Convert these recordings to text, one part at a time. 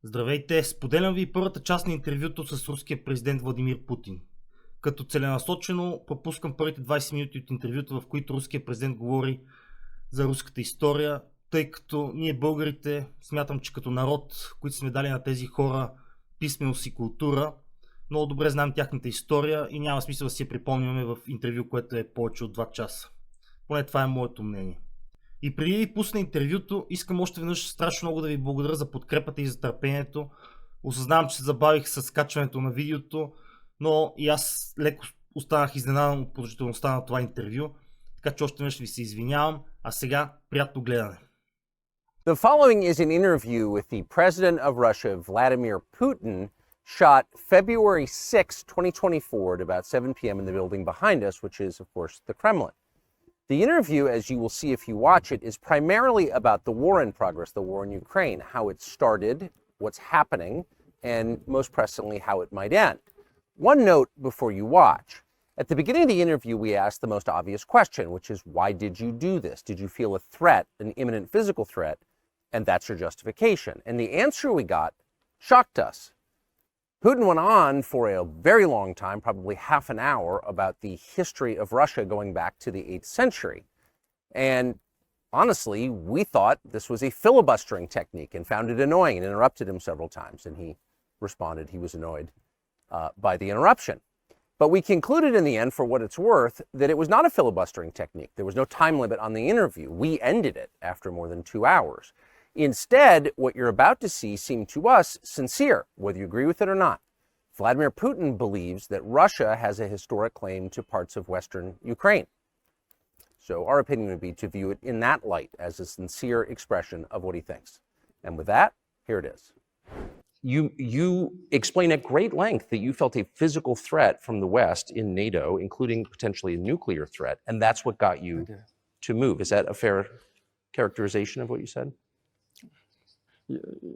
Здравейте! Споделям ви първата част на интервюто с руския президент Владимир Путин. Като целенасочено пропускам първите 20 минути от интервюто, в които руския президент говори за руската история, тъй като ние българите смятам, че като народ, които сме дали на тези хора писменост и култура, много добре знаем тяхната история и няма смисъл да си я припомняме в интервю, което е повече от 2 часа. Поне това е моето мнение. И преди да ви пусна интервюто, искам още веднъж страшно много да ви благодаря за подкрепата и за търпението. Осъзнавам, че се забавих с качването на видеото, но и аз леко останах изненадан от продължителността на това интервю, така че още веднъж ви се извинявам, а сега приятно гледане. The following is an interview with the president of Russia, Vladimir Putin, shot February 6, 2024 at about 7 p.m. in the building behind us, which is, of course, the Kremlin. The interview, as you will see if you watch it, is primarily about the war in progress, the war in Ukraine, how it started, what's happening, and most presently, how it might end. One note before you watch. At the beginning of the interview, we asked the most obvious question, which is, why did you do this? Did you feel a threat, an imminent physical threat? And that's your justification. And the answer we got shocked us. Putin went on for a very long time, probably half an hour, about the history of Russia going back to the 8th century. And honestly, we thought this was a filibustering technique and found it annoying and interrupted him several times. And he responded he was annoyed by the interruption. But we concluded in the end, for what it's worth, that it was not a filibustering technique. There was no time limit on the interview. We ended it after more than 2 hours. Instead, what you're about to see seemed to us sincere, whether you agree with it or not. Vladimir Putin believes that Russia has a historic claim to parts of Western Ukraine. So our opinion would be to view it in that light as a sincere expression of what he thinks. And with that, here it is. You explain at great length that you felt a physical threat from the West in NATO, including potentially a nuclear threat, and that's what got you to move. Is that a fair characterization of what you said?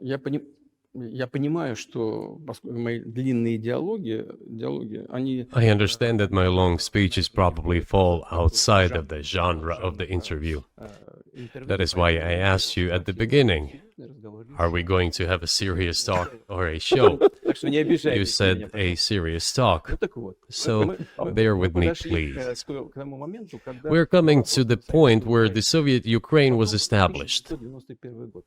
Я понимаю, что мои длинные диалоги, они... I understand that my long speeches probably fall outside of the genre of the interview. That is why I asked you at the beginning, are we going to have a serious talk or a show? You said a serious talk. So bear with me, please. We're coming to the point where the Soviet Ukraine was established.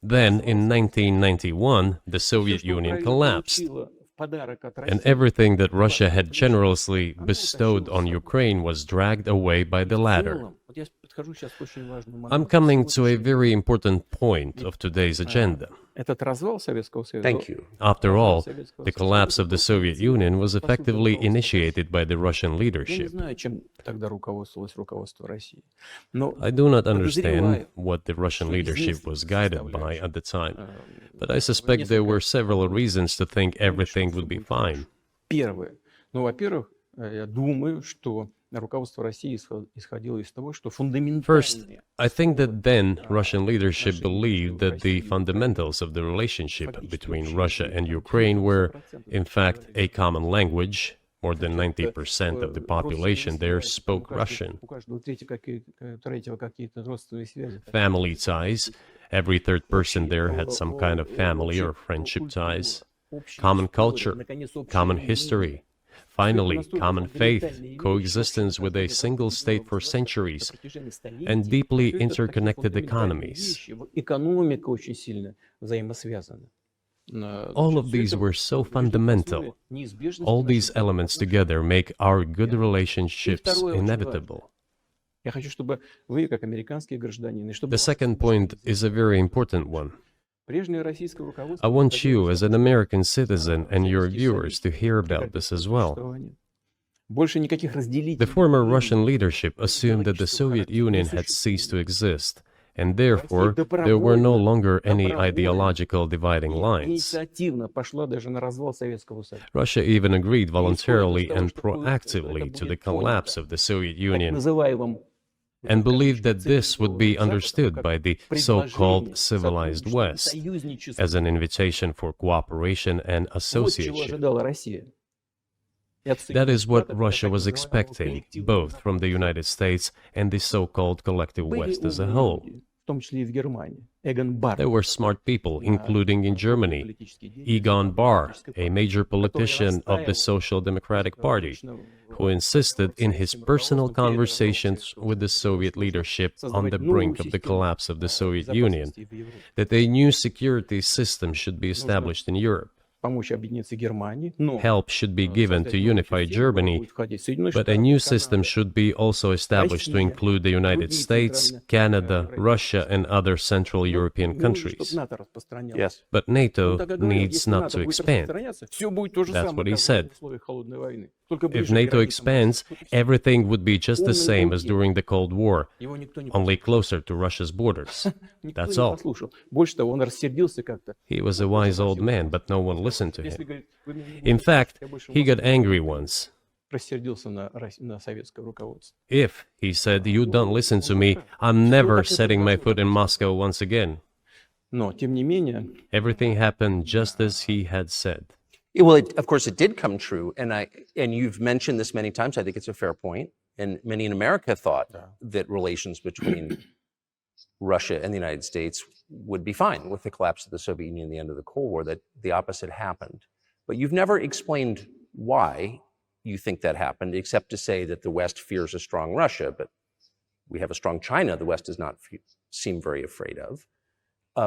Then, in 1991, the Soviet Union collapsed. And everything that Russia had generously bestowed on Ukraine was dragged away by the latter. I'm coming to a very important point of today's agenda. Thank you. After all, the collapse of the Soviet Union was effectively initiated by the Russian leadership. I do not understand what the Russian leadership was guided by at the time, but I suspect there were several reasons to think everything would be fine. First, I think that then Russian leadership believed that the fundamentals of the relationship between Russia and Ukraine were, in fact, a common language. More than 90% of the population there spoke Russian. Family ties. Every third person there had some kind of family or friendship ties. Common culture, common history. Finally, common faith, coexistence with a single state for centuries, and deeply interconnected economies. All of these were so fundamental. All these elements together make our good relationships inevitable. The second point is a very important one. I want you, as an American citizen, and your viewers to hear about this as well. The former Russian leadership assumed that the Soviet Union had ceased to exist, and therefore there were no longer any ideological dividing lines. Russia even agreed voluntarily and proactively to the collapse of the Soviet Union, and believed that this would be understood by the so-called civilized West as an invitation for cooperation and association. That is what Russia was expecting, both from the United States and the so-called collective West as a whole. Эгон There were smart people, including in Germany, Egon Bahr, a major politician of the Social Democratic Party, who insisted in his personal conversations with the Soviet leadership on the brink of the collapse of the Soviet Union that a new security system should be established in Europe. помочь объединиться Германии, но Help should be given to unify Germany, but a new system should be also established to include the United States, Canada, Russia, and other Central European countries. Yes. But NATO needs not to expand. That's what he said. If NATO expands, everything would be just the same as during the Cold War, only closer to Russia's borders. That's all. Больше того, он рассердился как-то. He was a wise old man, but no one listened to him. In fact, he got angry once. Рассердился на советское руководство. If, he said, you don't listen to me, I'm never setting my foot in Moscow once again. Но, тем не менее, Everything happened just as he had said. Well, of course, it did come true, and you've mentioned this many times. I think it's a fair point, and many in America thought that relations between Russia and the United States would be fine with the collapse of the Soviet Union and the end of the Cold War, that the opposite happened. But you've never explained why you think that happened, except to say that the West fears a strong Russia, but we have a strong China the West does not seem very afraid of.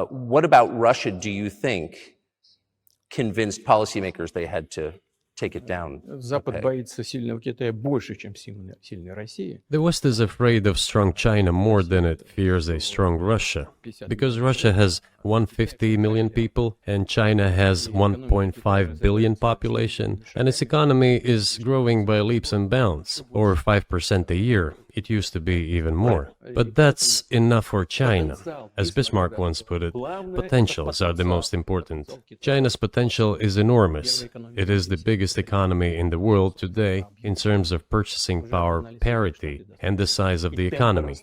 What about Russia do you think convinced policymakers they had to take it down? Запад боится сильного Китая больше, чем сильной России. The West is afraid of strong China more than it fears a strong Russia, because Russia has 150 million people and China has 1.5 billion population, and its economy is growing by leaps and bounds, or 5% a year. It used to be even more. But that's enough for China. As Bismarck once put it, potentials are the most important. China's potential is enormous. It is the biggest economy in the world today in terms of purchasing power parity and the size of the economy.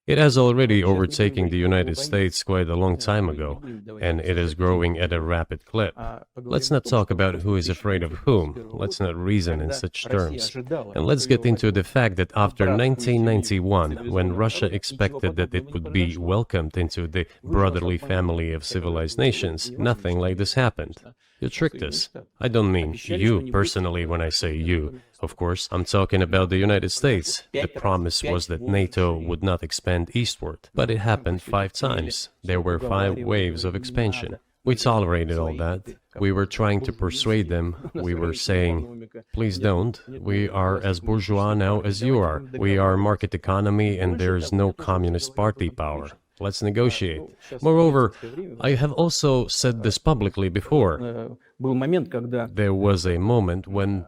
It has already overtaken the United States quite a long time ago, and it is growing at a rapid clip. Let's not talk about who is afraid of whom. Let's not reason in such terms. And let's get into the fact that after 1991, when Russia expected that it would be welcomed into the brotherly family of civilized nations, nothing like this happened. You tricked us. I don't mean you personally when I say you. Of course, I'm talking about the United States. The promise was that NATO would not expand eastward, but it happened 5 times. There were 5 waves of expansion. We tolerated all that. We were trying to persuade them. We were saying, please don't. We are as bourgeois now as you are. We are market economy and there is no communist party power. Let's negotiate. Moreover, I have also said this publicly before. Был момент, когда There was a moment when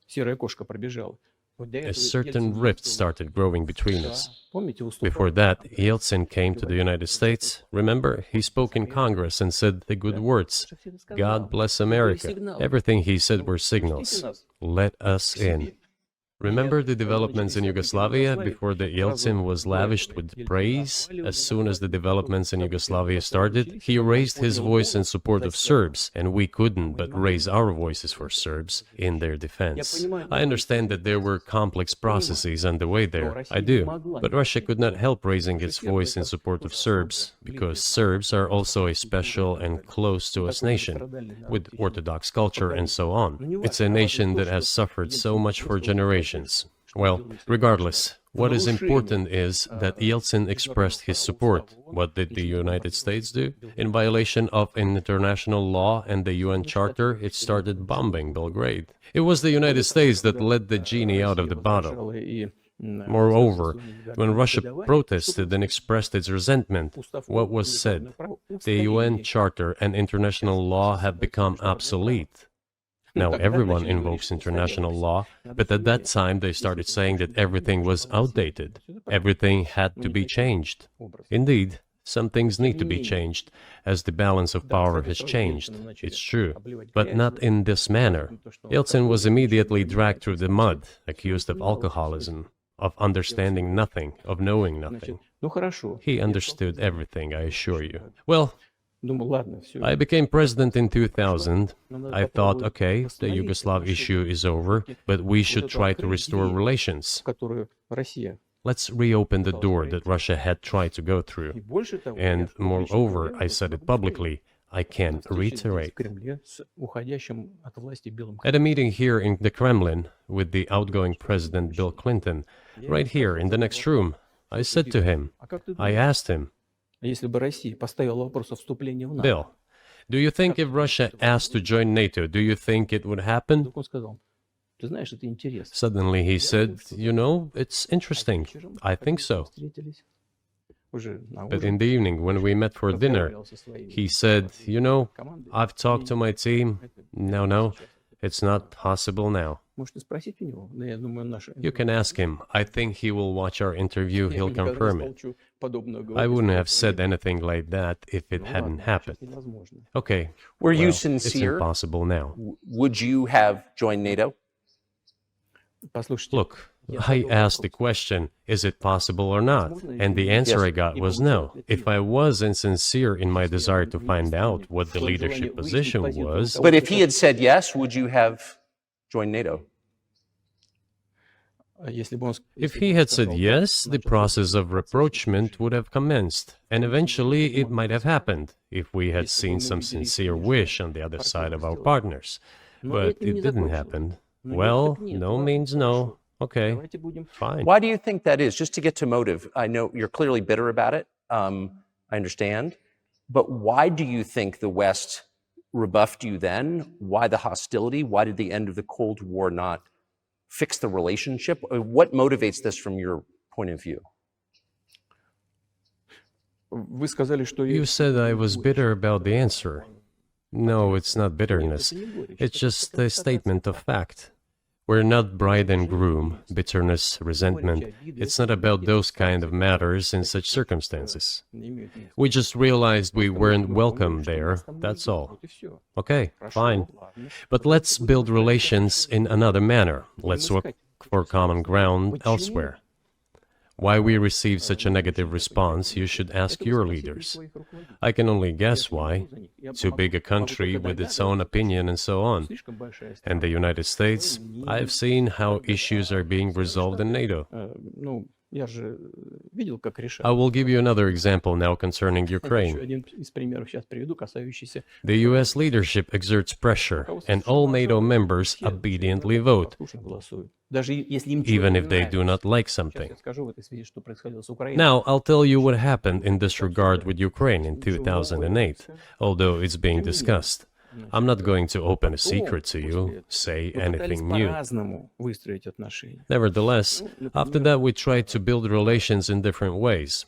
серая кошка пробежала. a certain rift started growing between us. Помните, Before that, Yeltsin came to the United States. Remember, he spoke in Congress and said the good words. God bless America. Everything he said were signals. Let us in. Remember the developments in Yugoslavia before the Yeltsin was lavished with praise? As soon as the developments in Yugoslavia started, he raised his voice in support of Serbs, and we couldn't but raise our voices for Serbs in their defense. I understand that there were complex processes underway there, I do, but Russia could not help raising its voice in support of Serbs, because Serbs are also a special and close to us nation, with Orthodox culture and so on. It's a nation that has suffered so much for generations. Well, regardless, what is important is that Yeltsin expressed his support. What did the United States do? In violation of international law and the UN Charter, it started bombing Belgrade. It was the United States that let the genie out of the bottle. Moreover, when Russia protested and expressed its resentment, what was said? The UN Charter and international law have become obsolete. Now everyone invokes international law, but at that time they started saying that everything was outdated. Everything had to be changed. Indeed, some things need to be changed, as the balance of power has changed. It's true, but not in this manner. Yeltsin was immediately dragged through the mud, accused of alcoholism, of understanding nothing, of knowing nothing. He understood everything, I assure you. Well, I became president in 2000. I thought, okay, the Yugoslav issue is over, but we should try to restore relations. let's reopen the door that Russia had tried to go through. And moreover, I said it publicly, I can reiterate. At a meeting here in the Kremlin with the outgoing President Bill Clinton, right here in the next room, I said to him, I asked him, Bill, do you think if Russia asked to join NATO, do you think it would happen? Suddenly he said, it's interesting. I think so. But in the evening, when we met for dinner, he said, I've talked to my team. No, it's not possible now. You can ask him. I think he will watch our interview. He'll confirm it. I wouldn't have said anything like that if it hadn't happened. Okay. Were you sincere? It's impossible now. Would you have joined NATO? Look, I asked the question, is it possible or not? And the answer I got was no. If I was insincere in my desire to find out what the leadership position was... But if he had said yes, would you have joined NATO? If he had said yes, the process of rapprochement would have commenced, and eventually it might have happened, if we had seen some sincere wish on the other side of our partners. But it didn't happen. Well, no means no. Okay, fine. Why do you think that is? Just to get to motive, I know you're clearly bitter about it. I understand. But why do you think the West rebuffed you then? Why the hostility? Why did the end of the Cold War not fix the relationship? What motivates this from your point of view? You said I was bitter about the answer. No, it's not bitterness. It's just a statement of fact. We're not bride and groom, bitterness, resentment. It's not about those kind of matters in such circumstances. We just realized we weren't welcome there, that's all. Okay, fine. But let's build relations in another manner. Let's look for common ground elsewhere. Why we received such a negative response, you should ask your leaders. I can only guess why. Too big a country with its own opinion and so on. And the United States, I've seen how issues are being resolved in NATO. I will give you another example now concerning Ukraine. The US leadership exerts pressure, and all NATO members obediently vote, even if they do not like something. Now, I'll tell you what happened in this regard with Ukraine in 2008, although it's being discussed. I'm not going to open a secret to you, say anything new. Nevertheless, after that we tried to build relations in different ways.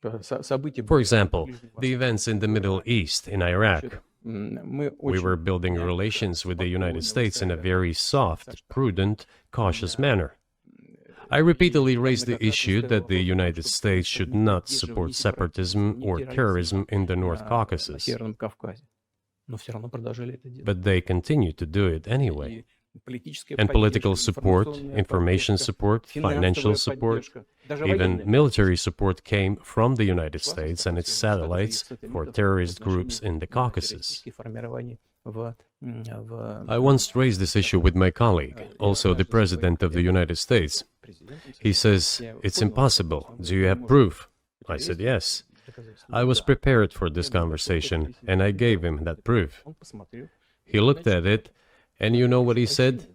For example, the events in the Middle East, in Iraq. We were building relations with the United States in a very soft, prudent, cautious manner. I repeatedly raised the issue that the United States should not support separatism or terrorism in the North Caucasus. But they continue to do it anyway. And political support, information support, financial support, even military support came from the United States and its satellites for terrorist groups in the Caucasus. I once raised this issue with my colleague, also the President of the United States. He says, "It's impossible. Do you have proof?" I said, "Yes." I was prepared for this conversation, and I gave him that proof. He looked at it, and you know what he said?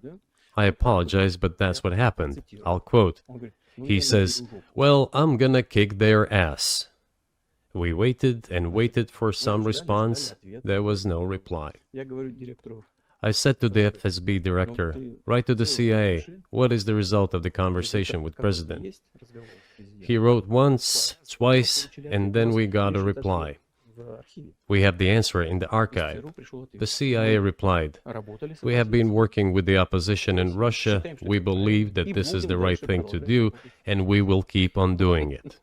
I apologize, but that's what happened. I'll quote. He says, "Well, I'm gonna kick their ass." We waited and waited for some response. There was no reply. I said to the FSB director, "Write to the CIA, what is the result of the conversation with President?" He wrote once, twice, and then we got a reply. We have the answer in the archive. The CIA replied, "We have been working with the opposition in Russia. We believe that this is the right thing to do, and we will keep on doing it."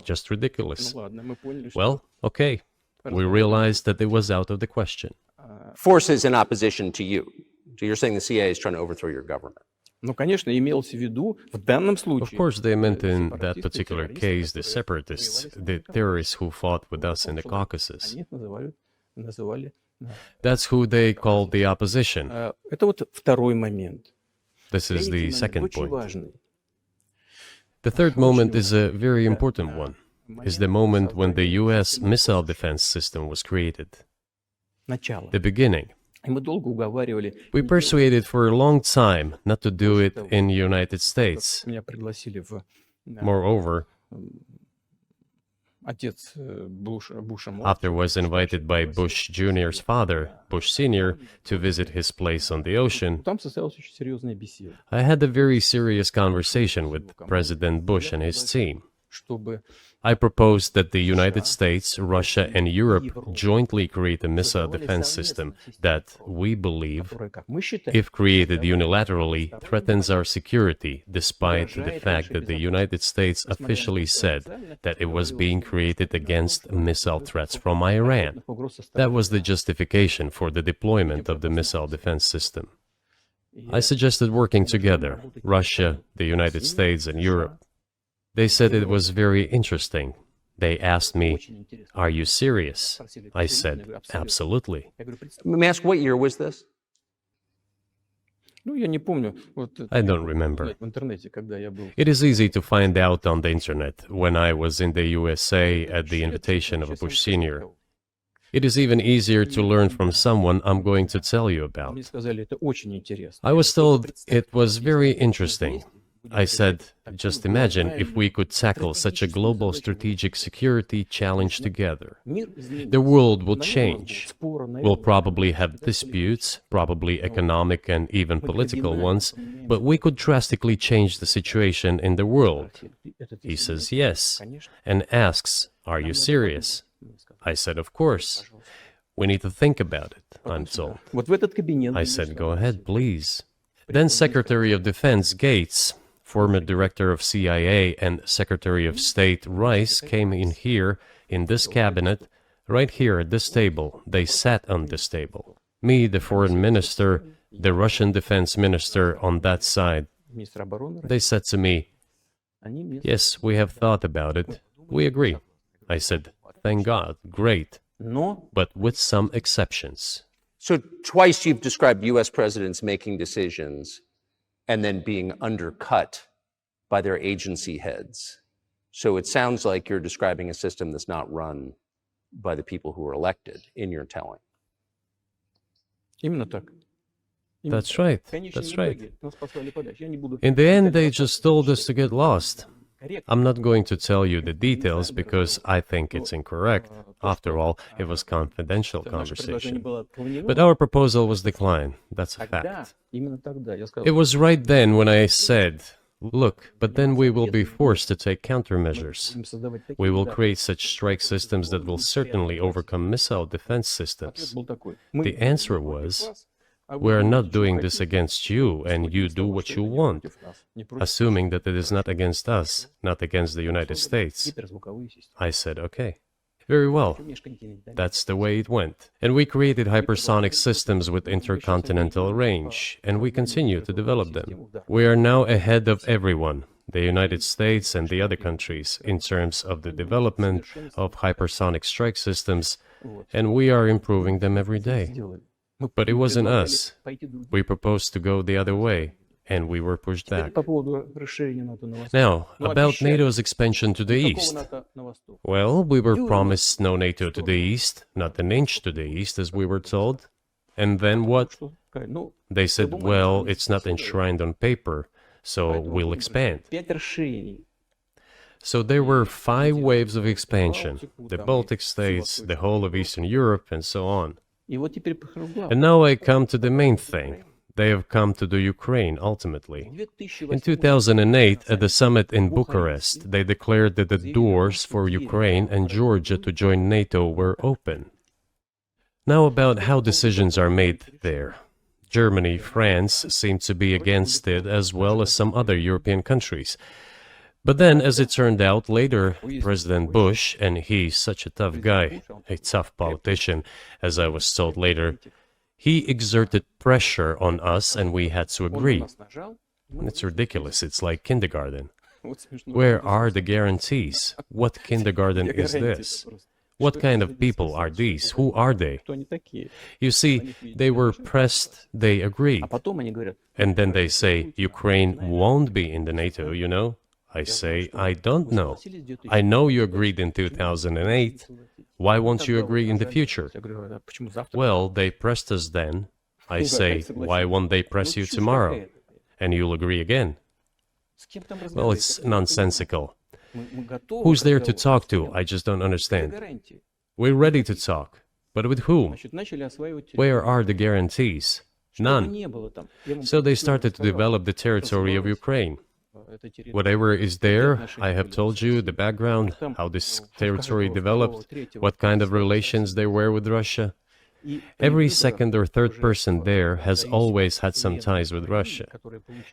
Just ridiculous. Well, okay. We realized that it was out of the question. Forces in opposition to you. So you're saying the CIA is trying to overthrow your government? Ну, конечно, имелось в виду в данном случае. Of course, they meant in that particular case the separatists, the terrorists who fought with us in the Caucasus. That's who they called the opposition. Это вот второй момент. This is the second point. The third moment is a very important one. Is the moment when the US missile defense system was created. Начало. The beginning. И мы долго уговаривали. We persuaded for a long time not to do it in the United States. Меня пригласили в Moreover, отец Буша. after was invited by Bush Jr.'s father, Bush Sr., to visit his place on the ocean, Там состоялась очень серьезная беседа, I had a very serious conversation with President Bush and his team. чтобы I proposed that the United States, Russia, and Europe jointly create a missile defense system that, we believe, которая, как мы считаем, if created unilaterally, threatens our security, despite the fact that the United States officially said that it was being created against missile threats from Iran. That was the justification for the deployment of the missile defense system. I suggested working together, Russia, the United States, and Europe. They said it was very interesting. They asked me, "Are you serious?" I said, "Absolutely." May I ask, what year was this? Ну, я не помню. I don't remember. В интернете, когда я был. It is easy to find out on the internet when I was in the USA at the invitation of Bush Sr. It is even easier to learn from someone I'm going to tell you about. Мне сказали, это очень интересно. I was told it was very interesting. I said, just imagine if we could tackle such a global strategic security challenge together. The world will change. We'll probably have disputes, probably economic and even political ones, but we could drastically change the situation in the world. He says yes, and asks, "Are you serious?" I said, "Of course. We need to think about it," I'm told. Вот в этот кабинет. I said, "Go ahead, please." Then Secretary of Defense Gates, former director of CIA, and Secretary of State Rice came in here, in this cabinet, right here at this table. They sat on this table. Me, the foreign minister, the Russian defense minister on that side. Министр обороны. They said to me, Они мне "Yes, we have thought about it. We agree." I said, "Thank God, great, Но but with some exceptions." So twice you've described U.S. presidents making decisions and then being undercut by their agency heads. So it sounds like you're describing a system that's not run by the people who were elected in your telling. именно так. That's right, В конечном that's right. итоге нас послали подальше. Я не буду. In the end, they just told us to get lost. I'm not going to tell you the details because I think it's incorrect. After all, it was confidential Наше предложение conversation. было отклонено. But our proposal was declined. That's a Тогда, fact. именно тогда я сказал, It was right then when I said, "Look, but then we will be forced to take countermeasures. будем создавать такие We will удары. create such strike systems that will certainly overcome missile defense Ответ systems." был такой. Мы The answer was, "We are not doing this against you, and you do what you want," assuming that it is not against us, not against the United States. Гиперзвуковые системы. I said, "Okay, very well." Межконтинентальные. That's the way it went. And we created hypersonic systems with intercontinental range, and we continue to develop them. We are now ahead of everyone, the United States and the other countries, in terms of the development of hypersonic strike systems, and we are improving them every day. Сделали. Мы But it wasn't us. пойти другим. We proposed to go the other way, and we were pushed Теперь back. по поводу расширения НАТО на восток. Now, Ну, about обещали. NATO's expansion to the Какого east. НАТО на восток? Well, we were promised no NATO to the east, not an inch to the east, as we were told. And then what? Что сказали? Ну, They said, well, it's not enshrined on paper, so we'll expand. 5 расширений. So there were 5 waves of expansion, the Baltic states, the whole of Eastern Europe, and so on. И вот теперь прихожу к главному. And now I come to the main thing. They have come to the Ukraine, ultimately. В 2008 In 2008, at the summit in Bucharest, they declared that the doors for Ukraine and Georgia to join NATO were open. Now about how decisions are made there. Germany, France seem to be against it, as well as some other European countries. But then, as it turned out later, President Bush, and he's such a tough guy, a tough politician, as I was told later, he exerted pressure on us and we had to он agree. нас нажал. It's ridiculous, it's like kindergarten. Вот смешно. Where are the guarantees? What kindergarten is this? What kind of people are these? Who are they? Кто они такие? You see, they were pressed, they agreed. А потом они говорят, And then they say, Ukraine won't be in the NATO, you know? I say, I don't know. I know you agreed in 2008. Why won't you agree in the future? Well, they pressed us then. I say, why won't they press you tomorrow? And you'll agree again. Well, it's nonsensical. Who's there to talk to? I just don't understand. We're ready to talk. But with whom? Where are the guarantees? None. So they started to develop the territory of Ukraine. Whatever is there, I have told you the background, how this territory developed, what kind of relations there were with Russia. Every second or third person there has always had some ties with Russia.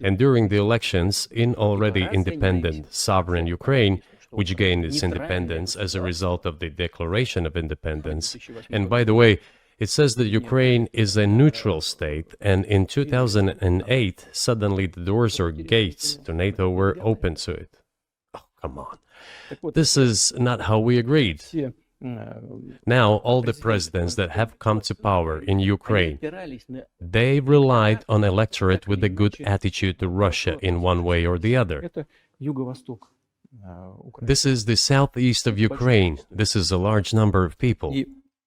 And during the elections, in already independent, sovereign Ukraine, which gained its independence as a result of the Declaration of Independence, and by the way, it says that Ukraine is a neutral state, and in 2008, suddenly the doors or gates to NATO were open to it. Oh, come on. This is not how we agreed. Now, all the presidents that have come to power in Ukraine, they relied on electorate with a good attitude to Russia in one way or the other. This is the southeast of Ukraine. This is a large number of people.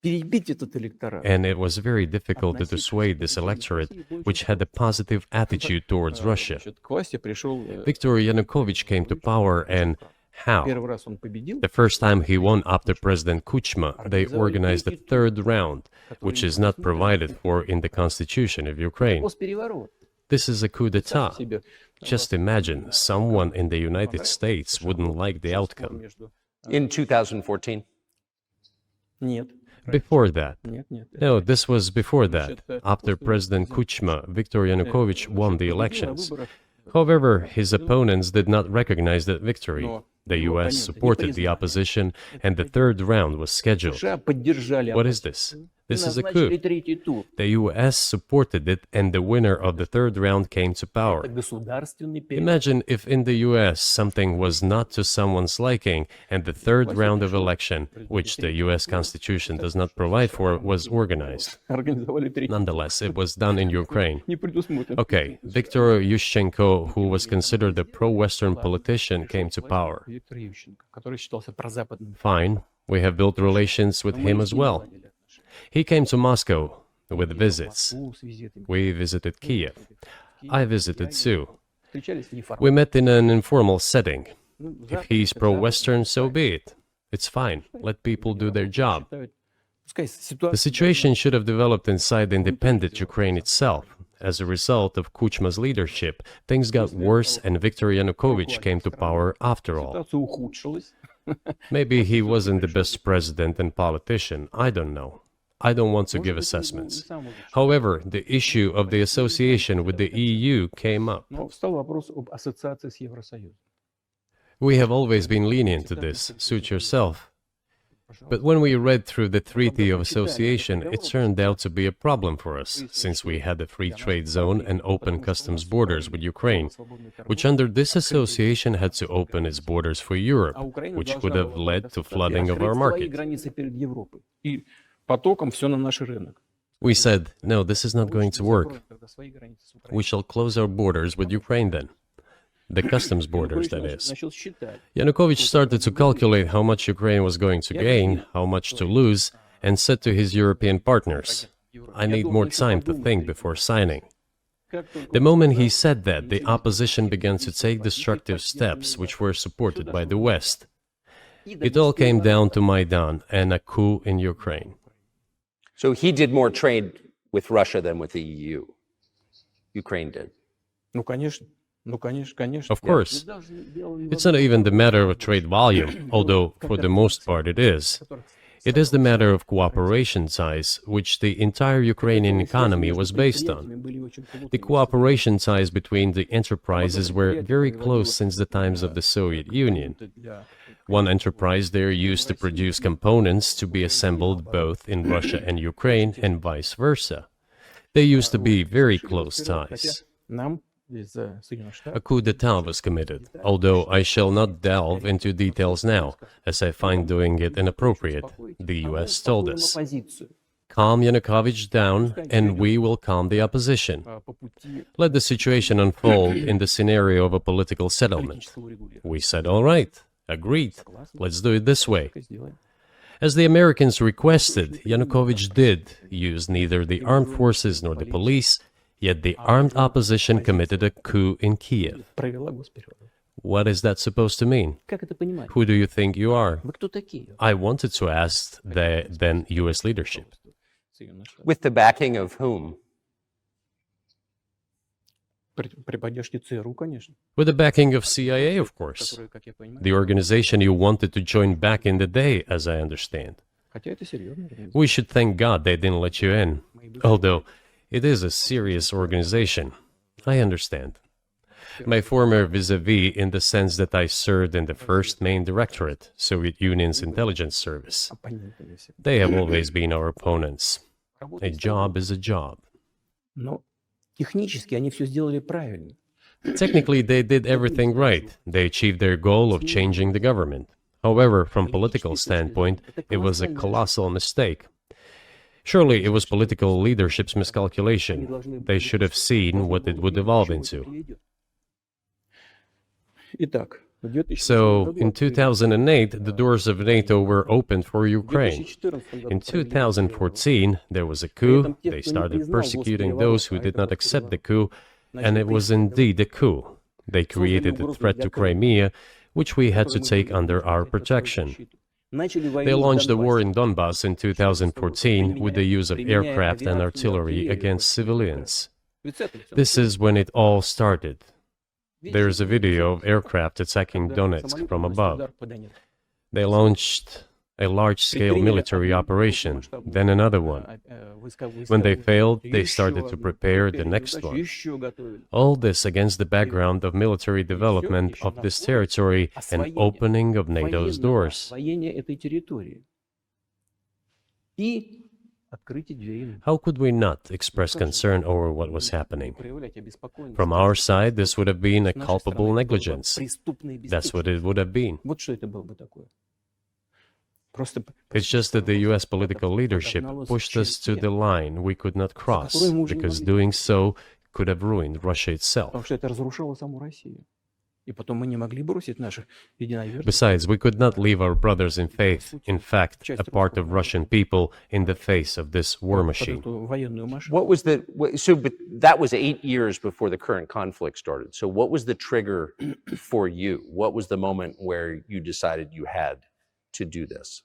And it was very difficult to dissuade this electorate, which had a positive attitude towards Russia. Viktor Yanukovych came to power, and how? The first time he won after President Kuchma, they organized a third round, which is not provided for in the constitution of Ukraine. This is a coup d'etat. Just imagine, someone in the United States wouldn't like the outcome. In 2014? Before that. No, this was before that. After President Kuchma, Viktor Yanukovych won the elections. However, his opponents did not recognize that victory. The US supported the opposition, and the third round was scheduled. What is this? This is a coup. The US supported it, and the winner of the third round came to power. Imagine if in the US something was not to someone's liking, and the third round of election, which the US Constitution does not provide for, was organized. Nonetheless, it was done in Ukraine. Okay, Viktor Yushchenko, who was considered a pro-Western politician, came to power. Fine, we have built relations with him as well. He came to Moscow with visits. We visited Kiev. I visited too. We met in an informal setting. If he's pro-Western, so be it. It's fine. Let people do their job. The situation should have developed inside the independent Ukraine itself. As a result of Kuchma's leadership, things got worse and Viktor Yanukovych came to power after all. Maybe he wasn't the best president and politician, I don't know. I don't want to give assessments. However, the issue of the association with the EU came up. We have always been lenient to this, suit yourself. But when we read through the Treaty of Association, it turned out to be a problem for us, since we had a free trade zone and open customs borders with Ukraine, which under this association had to open its borders for Europe, which could have led to flooding of our market. We said, no, this is not going to work. We shall close our borders with Ukraine then. The customs borders, that is. Yanukovych started to calculate how much Ukraine was going to gain, how much to lose, and said to his European partners, I need more time to think before signing. The moment he said that, the opposition began to take destructive steps which were supported by the West. It all came down to Maidan and a coup in Ukraine. So he did more trade with Russia than with the EU. Ukraine did. Of course. It's not even the matter of trade volume, although for the most part it is. It is the matter of cooperation ties, which the entire Ukrainian economy was based on. The cooperation ties between the enterprises were very close since the times of the Soviet Union. One enterprise there used to produce components to be assembled both in Russia and Ukraine, and vice versa. They used to be very close ties. A coup d'etat was committed, although I shall not delve into details now, as I find doing it inappropriate, the US told us. calm Yanukovych down, and we will calm the opposition. Let the situation unfold in the scenario of a political settlement. We said, all right, agreed, let's do it this way. As the Americans requested, Yanukovych did use neither the armed forces nor the police, yet the armed opposition committed a coup in Kiev. What is that supposed to mean? Who do you think you are? I wanted to ask the then US leadership. With the backing of whom? With the backing of CIA, of course. The organization you wanted to join back in the day, as I understand. We should thank God they didn't let you in. Although, it is a serious organization. I understand. My former vis-a-vis in the sense that I served in the first main directorate, Soviet Union's intelligence service. They have always been our opponents. A job is a job. Technically, they did everything right. They achieved their goal of changing the government. However, from political standpoint, it was a colossal mistake. Surely it was political leadership's miscalculation. They should have seen what it would evolve into. So, in 2008, the doors of NATO were opened for Ukraine. In 2014, there was a coup. They started persecuting those who did not accept the coup, and it was indeed a coup. They created a threat to Crimea, which we had to take under our protection. They launched a war in Donbass in 2014 with the use of aircraft and artillery against civilians. This is when it all started. There is a video of aircraft attacking Donetsk from above. They launched a large-scale military operation, then another one. When they failed, they started to prepare the next one. All this against the background of military development of this territory and opening of NATO's doors. How could we not express concern over what was happening? From our side, this would have been a culpable negligence. That's what it would have been. It's just that the US political leadership pushed us to the line we could not cross, because doing so could have ruined Russia itself. Besides, we could not leave our brothers in faith, in fact, a part of Russian people, in the face of this war machine. But that was 8 years before the current conflict started. So what was the trigger for you? What was the moment where you decided you had to do this?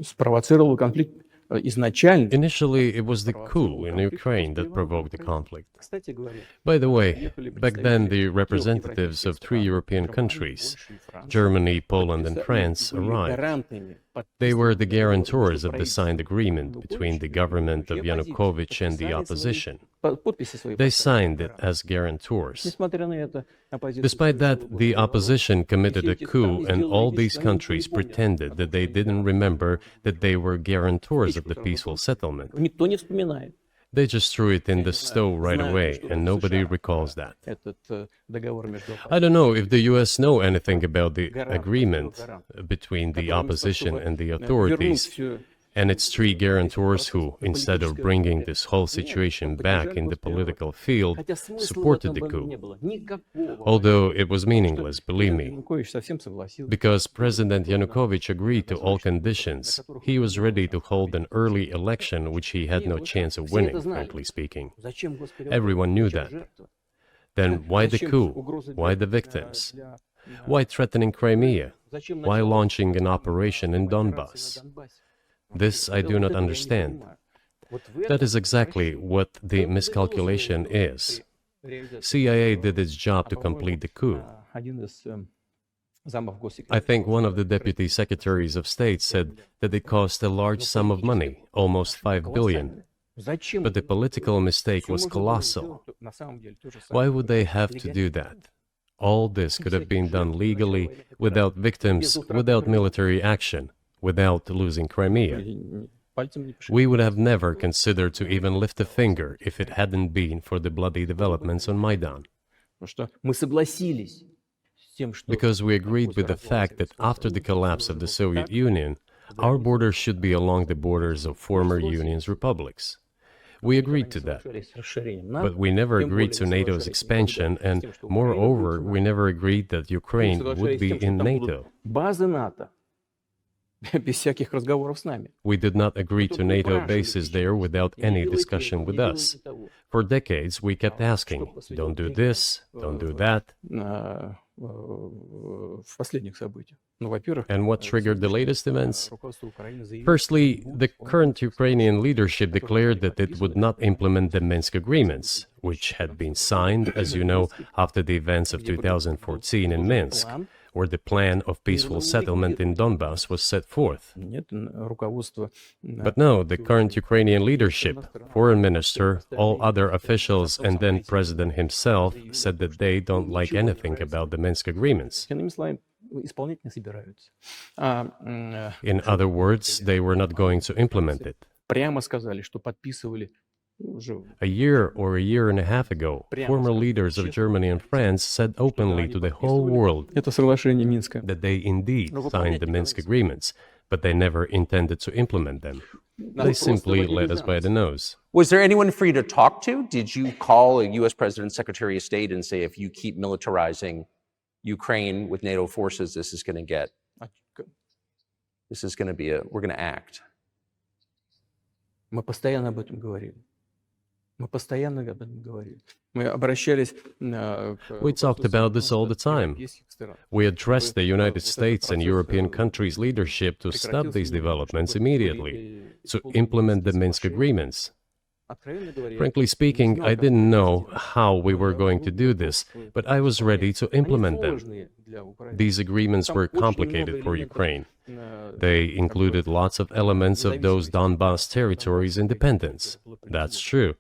Спровоцировал конфликт изначально. Initially, it was the coup in Ukraine that provoked the conflict. By the way, back then the representatives of 3 European countries, Germany, Poland and France, arrived. They were the guarantors of the signed agreement between the government of Yanukovych and the opposition. They signed it as guarantors. Despite that, the opposition committed a coup, and all these countries pretended that they didn't remember that they were guarantors of the peaceful settlement. They just threw it in the stove right away, and nobody recalls that. I don't know if the US know anything about the agreement between the opposition and the authorities, and its 3 guarantors who, instead of bringing this whole situation back in the political field, supported the coup. Although it was meaningless, believe me, because President Yanukovych agreed to all conditions. He was ready to hold an early election which he had no chance of winning, frankly speaking. Everyone knew that. Then why the coup? Why the victims? Why threatening Crimea? Why launching an operation in Donbass? This I do not understand. That is exactly what the miscalculation is. CIA did its job to complete the coup. I think one of the deputy secretaries of state said that it cost a large sum of money, almost 5 billion. But the political mistake was colossal. Why would they have to do that? All this could have been done legally, without victims, without military action, without losing Crimea. We would have never considered to even lift a finger if it hadn't been for the bloody developments on Maidan. because we agreed with the fact that after the collapse of the Soviet Union, our borders should be along the borders of former Union's republics. We agreed to that, but we never agreed to NATO's expansion, and moreover, we never agreed that Ukraine would be in NATO. Без всяких разговоров с нами. We did not agree to NATO bases there without any discussion with us. For decades, we kept asking, don't do this, don't do that. В последних событиях. Ну, во-первых, And what triggered the latest events? руководство Украины заявило, Firstly, the current Ukrainian leadership declared that it would not implement the Minsk agreements, which had been signed, as you know, after the events of 2014 in Minsk, where the plan of peaceful settlement in Donbass was set forth. нет, руководство But no, the current Ukrainian leadership, foreign minister, all other officials, and then president himself said that they don't like anything about the Minsk agreements. иными словами, исполнять не собираются. In other words, they were not going to implement it. Прямо сказали, что подписывали уже A year or a year and a half ago, former leaders of Germany and France said openly to the whole world это соглашение Минска. that they indeed signed the Minsk agreements, but they never intended to implement them. They simply led us by the nose. Was there anyone for you to talk to? Did you call a U.S. President, Secretary of State, and say, if you keep militarizing Ukraine with NATO forces, this is going to get, this is going to be we're going to act? Мы постоянно об этом говорили. Мы постоянно об этом говорили. Мы обращались We talked about this all the time. We addressed the United States and European countries' leadership to stop these developments immediately, to implement the Minsk agreements. Frankly speaking, I didn't know how we were going to do this, but I was ready to implement them. These agreements were complicated for Ukraine. They included lots of elements of those Donbass territories' independence. That's true.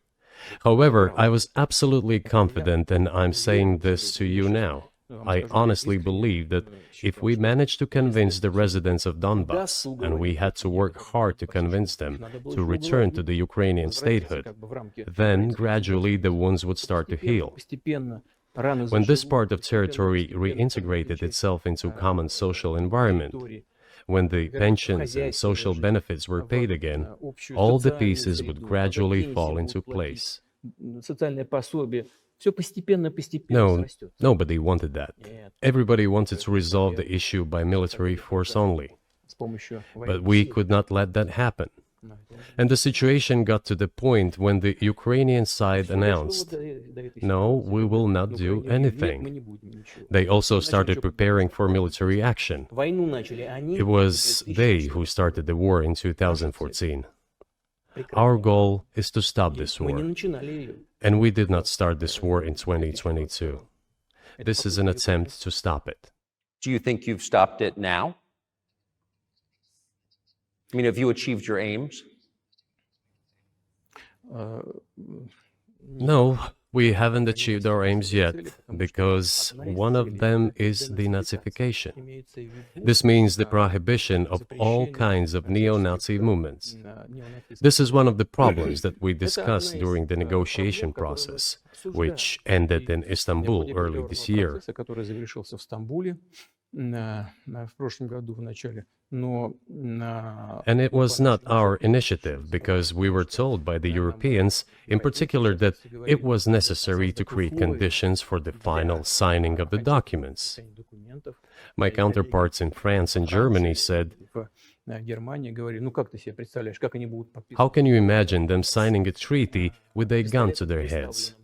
However, I was absolutely confident, and I'm saying this to you now. I honestly believe that if we managed to convince the residents of Donbass, and we had to work hard to convince them to return to the Ukrainian statehood, then gradually the wounds would start to heal. When this part of territory reintegrated itself into common social environment, when the pensions and social benefits were paid again, all the pieces would gradually fall into place. No, nobody wanted that. Everybody wanted to resolve the issue by military force only. But we could not let that happen. And the situation got to the point when the Ukrainian side announced, no, we will not do anything. They also started preparing for military action. It was they who started the war in 2014. Our goal is to stop this war. And we did not start this war in 2022. This is an attempt to stop it. Do you think you've stopped it now? I mean, have you achieved your aims? No, we haven't achieved our aims yet, because one of them is denazification. This means the prohibition of all kinds of neo-Nazi movements. This is one of the problems that we discussed during the negotiation process, which ended in Istanbul early this year. And it was not our initiative, because we were told by the Europeans, in particular, that it was necessary to create conditions for the final signing of the documents. My counterparts in France and Germany said, how can you imagine them signing a treaty with a gun to their heads?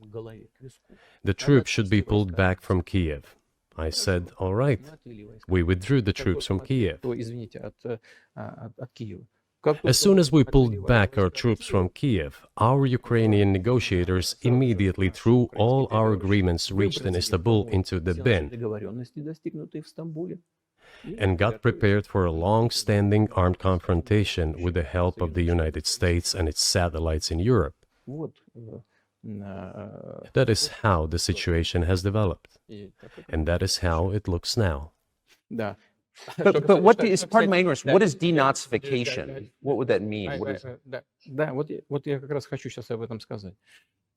The troops should be pulled back from Kiev. I said, all right. We withdrew the troops from Kiev. As soon as we pulled back our troops from Kiev, our Ukrainian negotiators immediately threw all our agreements reached in Istanbul into the bin and got prepared for a long-standing armed confrontation with the help of the United States and its satellites in Europe. That is how the situation has developed, and that is how it looks now. But what is, pardon my ignorance, what is denazification? What would that mean? What is... Да, вот я как раз хочу сейчас об этом сказать.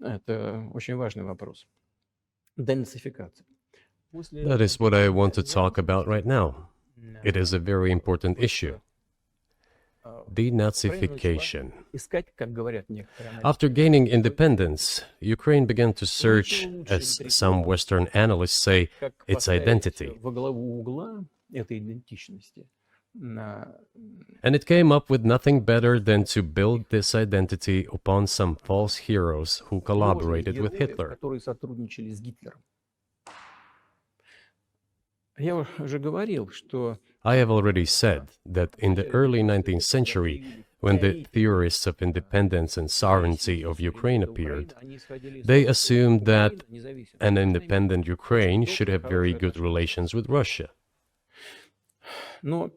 Это очень важный вопрос. Денацификация. That is what I want to talk about right now. It is a very important issue. Denazification. After gaining independence, Ukraine began to search, as some Western analysts say, its identity. And it came up with nothing better than to build this identity upon some false heroes who collaborated with Hitler. I have already said that in the early 19th century, when the theorists of independence and sovereignty of Ukraine appeared, they assumed that an independent Ukraine should have very good relations with Russia. But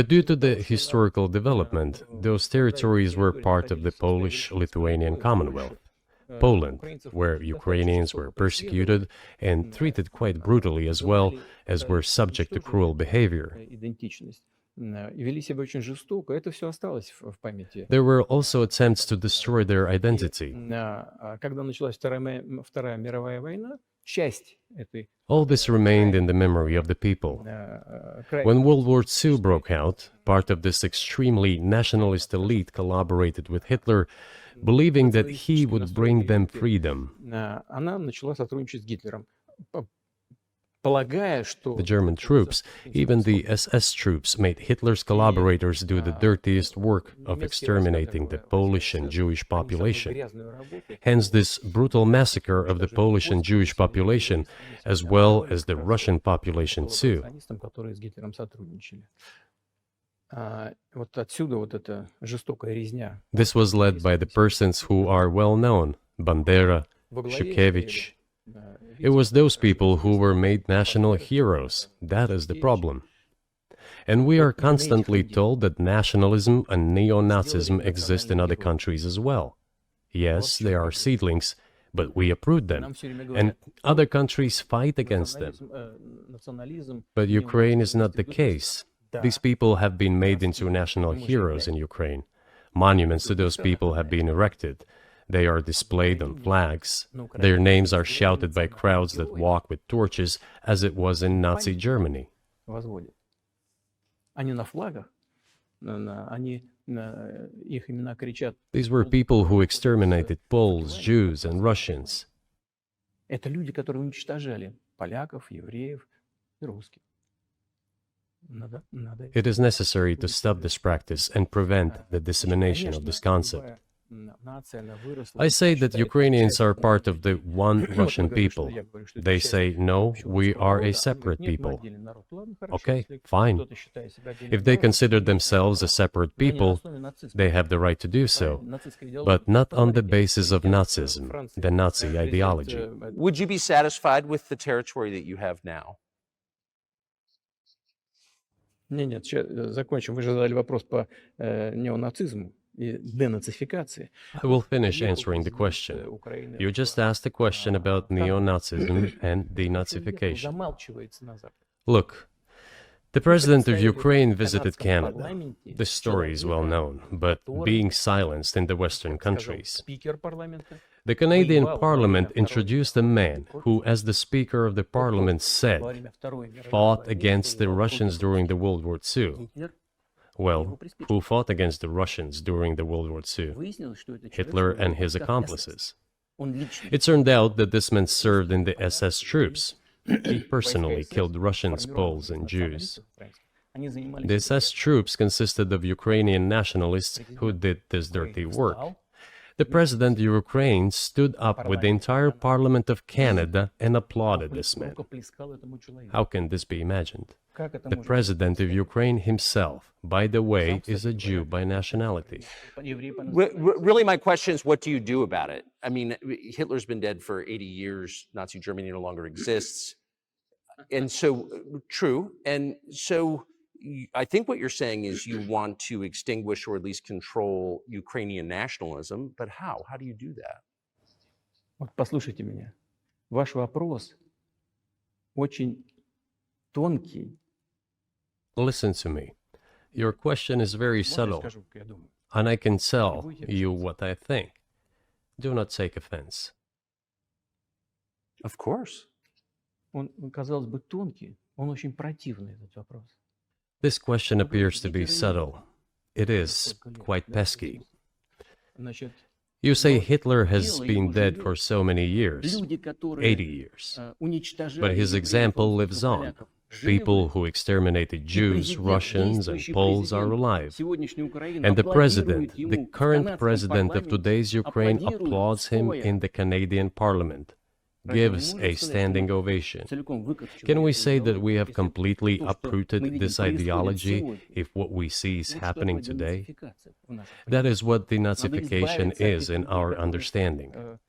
due to the historical development, those territories were part of the Polish-Lithuanian Commonwealth. Poland, where Ukrainians were persecuted and treated quite brutally as well as were subject to cruel behavior. There were also attempts to destroy their identity. All this remained in the memory of the people. When World War II broke out, part of this extremely nationalist elite collaborated with Hitler, believing that he would bring them freedom. The German troops, even the SS troops, made Hitler's collaborators do the dirtiest work of exterminating the Polish and Jewish population. Hence this brutal massacre of the Polish and Jewish population, as well as the Russian population too. This was led by the persons who are well known, Bandera, Shukevich. It was those people who were made national heroes. That is the problem. And we are constantly told that nationalism and neo-Nazism exist in other countries as well. Yes, they are seedlings, but we uproot them, and other countries fight against them. But Ukraine is not the case. These people have been made into national heroes in Ukraine. Monuments to those people have been erected. They are displayed on flags. Their names are shouted by crowds that walk with torches, as it was in Nazi Germany. These were people who exterminated Poles, Jews, and Russians. It is necessary to stop this practice and prevent the dissemination of this concept. I say that Ukrainians are part of the one Russian people. They say, no, we are a separate people. Okay, fine. If they consider themselves a separate people, they have the right to do so, but not on the basis of Nazism, the Nazi ideology. Would you be satisfied with the territory that you have now? Нет, сейчас закончим. Вы же задали вопрос по неонацизму и денацификации. I will finish answering the question. You just asked a question about neo-Nazism and denazification. Look, the president of Ukraine visited Canada. The story is well known, but being silenced in the Western countries. The Canadian Parliament introduced a man who, as the Speaker of the Parliament said, fought against the Russians during the World War II. Well, who fought against the Russians during the World War II? Hitler and his accomplices. It turned out that this man served in the SS troops. He personally killed Russians, Poles, and Jews. The SS troops consisted of Ukrainian nationalists who did this dirty work. The president of Ukraine stood up with the entire Parliament of Canada and applauded this man. How can this be imagined? The president of Ukraine himself, by the way, is a Jew by nationality. Really, my question is, what do you do about it? I mean, Hitler's been dead for 80 years. Nazi Germany no longer exists. And so, true. And so, I think what you're saying is you want to extinguish or at least control Ukrainian nationalism, but how? How do you do that? Вот послушайте меня. Ваш вопрос очень тонкий. Listen to me. Your question is very subtle, and I can tell you what I think. Do not take offense. Of course. Он, казалось бы, тонкий, он очень противный, этот вопрос. This question appears to be subtle. It is quite pesky. Значит, You say Hitler has been dead for so many years, люди, которые 80 years. уничтожали But his евреев, example русских, lives on. поляков, живы. People who exterminated Jews, Russians, and Действующий Poles are президент alive. сегодняшней Украины And the аплодирует president, ему the в current канадском president of парламенте, today's Ukraine, аплодирует applauds him стоя. in the Canadian parliament, Разве мы gives можем a сказать, что standing мы ovation. целиком выкорчевали Can we эту say that идеологию, we have если completely то, что мы uprooted видим, this происходит ideology сегодня? if what we see is Вот что happening такое today? денацификация в нашем That понимании. is what Надо denazification избавиться от is тех in людей, our которые, understanding. эту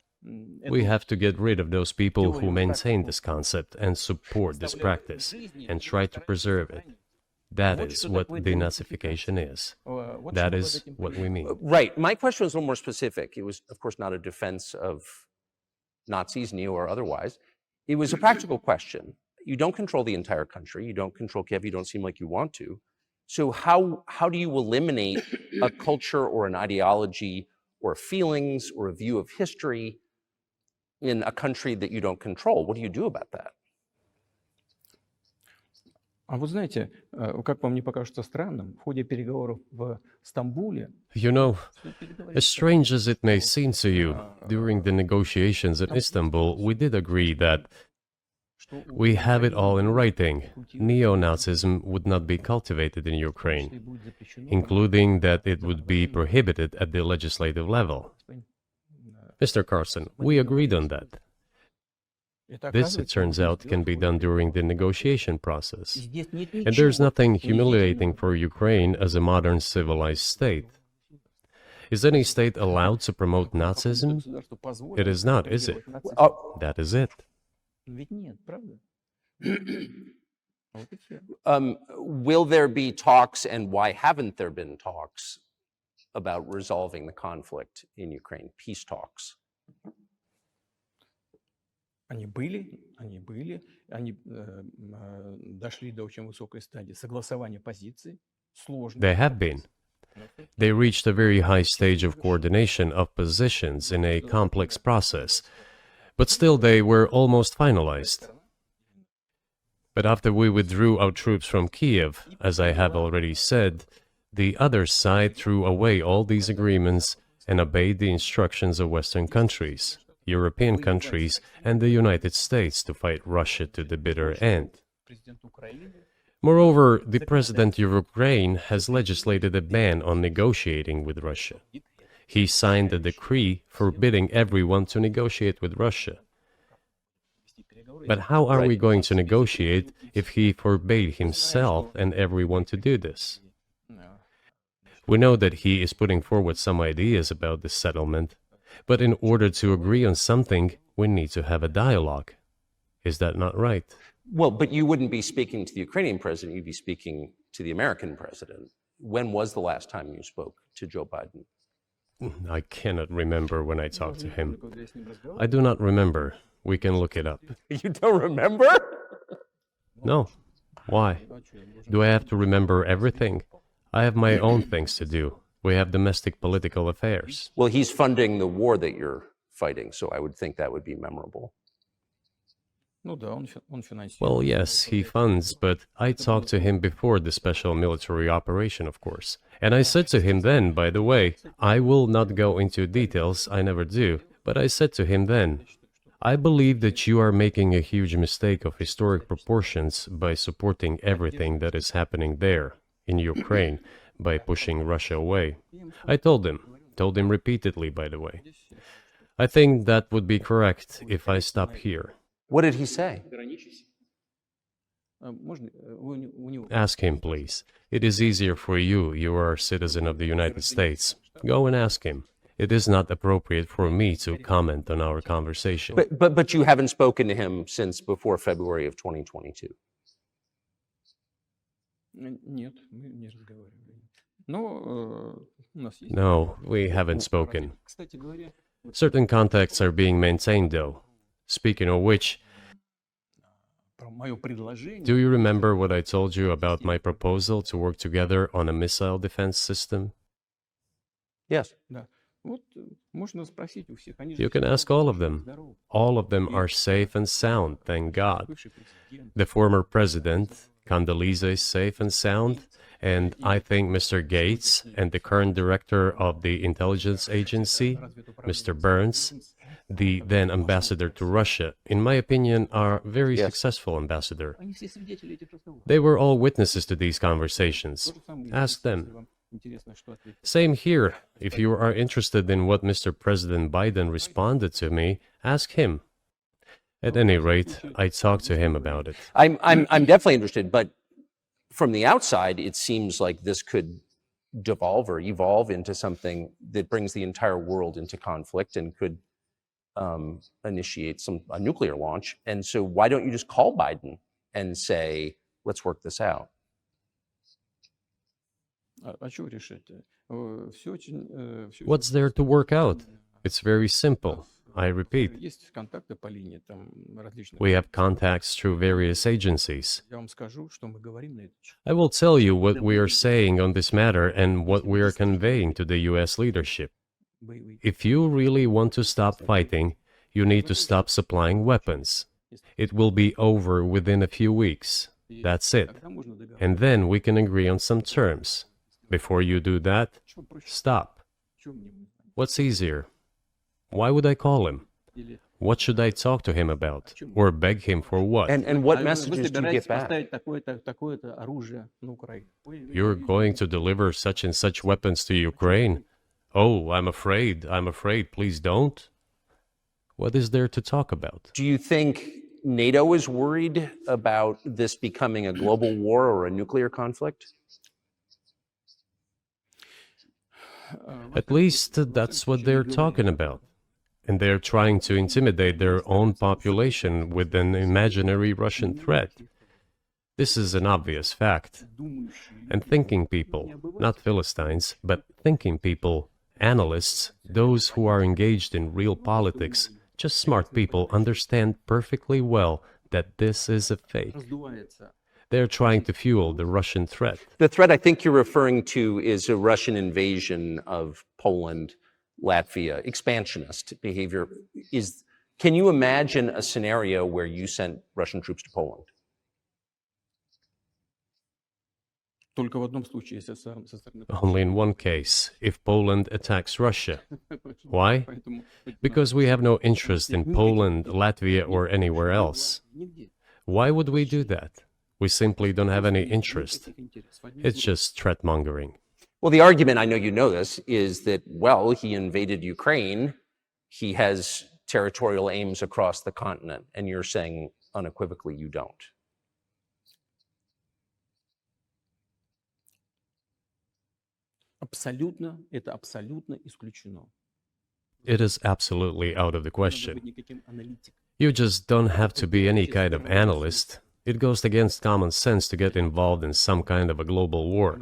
We have to get rid of those people who теорию maintain так this concept and support this представляют practice жизни and и try to стараются preserve it. сохранить. That Вот is что what такое denazification денацификация. is. Вот That что под is этим what we понимаем. mean. Right. My question was a little more specific. It was, of course, not a defense of Nazis, neo or otherwise. It was a practical question. You don't control the entire country. You don't control Kiev. You don't seem like you want to. So how do you eliminate a culture or an ideology or feelings or a view of history in a country that you don't control? What do you do about that? А вы знаете, как вам не покажется странным, в ходе переговоров в Стамбуле You know, стоит переговорить as strange as it may seem to you, during the negotiations in Istanbul, we did agree that что у we have it all in Украины writing. культивировать Neo-Nazism would not be cultivated in что Ukraine, и будет запрещено. including that it would be prohibited at the legislative level. Mr. Carlson, we agreed on that. This, it turns out, can be done during the negotiation process. And there's nothing humiliating for Ukraine as a modern civilized state. Is any state allowed to promote Nazism? It is not, is it? That is it. Ведь нет, правда? Вот и всё. Will there be talks, and why haven't there been talks about resolving the conflict in Ukraine? Peace talks. Они они дошли до очень высокой стадии согласования позиций, сложно. They have been. They reached a very high stage of coordination of positions in a complex process, but still they were almost finalized. But after we withdrew our troops from Kiev, as I have already said, the other side threw away all these agreements and obeyed the instructions of Western countries, European countries, and the United States to fight Russia to the bitter end. Moreover, the president of Ukraine has legislated a ban on negotiating with Russia. He signed a decree forbidding everyone to negotiate with Russia. But how are we going to negotiate if he forbade himself and everyone to do this? We know that he is putting forward some ideas about this settlement, but in order to agree on something, we need to have a dialogue. Is that not right? Well, but you wouldn't be speaking to the Ukrainian president, you'd be speaking to the American president. When was the last time you spoke to Joe Biden? I cannot remember when I talked to him. I do not remember. We can look it up. You don't remember? No. Why? Do I have to remember everything? I have my own things to do. We have domestic political affairs. Well, he's funding the war that you're fighting, so I would think that would be memorable. Ну да, он финансирует. Well, yes, he funds, but I talked to him before the special military operation, of course. And I said to him then, by the way, I will not go into details, I never do, but I said to him then, I believe that you are making a huge mistake of historic proportions by supporting everything that is happening there, in Ukraine, by pushing Russia away. I told him repeatedly, by the way. I think that would be correct if I stop here. What did he say? Ask him, please. It is easier for you. You are a citizen of the United States. Go and ask him. It is not appropriate for me to comment on our conversation. But you haven't spoken to him since before February of 2022. Нет, мы не разговаривали. Но у нас есть. No, we haven't spoken. Кстати говоря, Certain contacts are being maintained, though. Speaking of which, про мое предложение. do you remember what I told you about my proposal to work together on a missile defense system? Yes. Да. You can ask all of them. All of them are safe and sound, thank God. The former president, Condoleezza, is safe and sound, and I think Mr. Gates and the current director of the intelligence agency, Mr. Burns, the then ambassador to Russia, in my opinion, are very successful ambassador. They were all witnesses to these conversations. Ask them. Same here. If you are interested in what Mr. President Biden responded to me, ask him. At any rate, I talked to him about it. I'm definitely interested, but from the outside, it seems like this could devolve or evolve into something that brings the entire world into conflict and could initiate a nuclear launch. And so why don't you just call Biden and say, let's work this out? What's there to work out? It's very simple. I repeat, we have contacts through various agencies. I will tell you what we are saying on this matter and what we are conveying to the US leadership. If you really want to stop fighting, you need to stop supplying weapons. It will be over within a few weeks. That's it. And then we can agree on some terms. Before you do that, stop. What's easier? Why would I call him? What should I talk to him about? Or beg him for what? And what messages do you get back? You're going to deliver such and such weapons to Ukraine? Oh, I'm afraid, please don't. What is there to talk about? Do you think NATO is worried about this becoming a global war or a nuclear conflict? At least that's what they're talking about. And they're trying to intimidate their own population with an imaginary Russian threat. This is an obvious fact. And thinking people, not Philistines, but thinking people, analysts, those who are engaged in real politics, just smart people, understand perfectly well that this is a fake. They're trying to fuel the Russian threat. The threat I think you're referring to is a Russian invasion of Poland, Latvia, expansionist behavior. Can you imagine a scenario where you sent Russian troops to Poland? Only in one case, if Poland attacks Russia. Why? Because we have no interest in Poland, Latvia, or anywhere else. Why would we do that? We simply don't have any interest. It's just threat-mongering. Well, the argument, I know you know this, is that, well, he invaded Ukraine. He has territorial aims across the continent, and you're saying unequivocally you don't. It is absolutely out of the question. You just don't have to be any kind of analyst. It goes against common sense to get involved in some kind of a global war.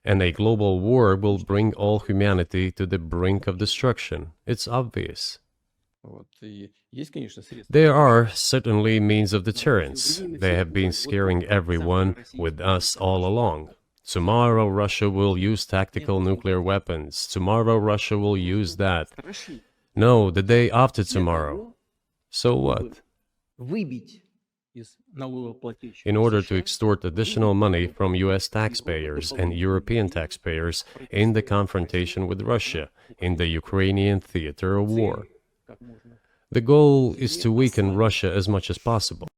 And a global war will bring all humanity to the brink of destruction. It's obvious. There are certainly means of deterrence. They have been scaring everyone with us all along. Tomorrow Russia will use tactical nuclear weapons. Tomorrow Russia will use that. No, the day after tomorrow. So what? In order to extort additional money from US taxpayers and European taxpayers in the confrontation with Russia in the Ukrainian theater of war. The goal is to weaken Russia as much as possible.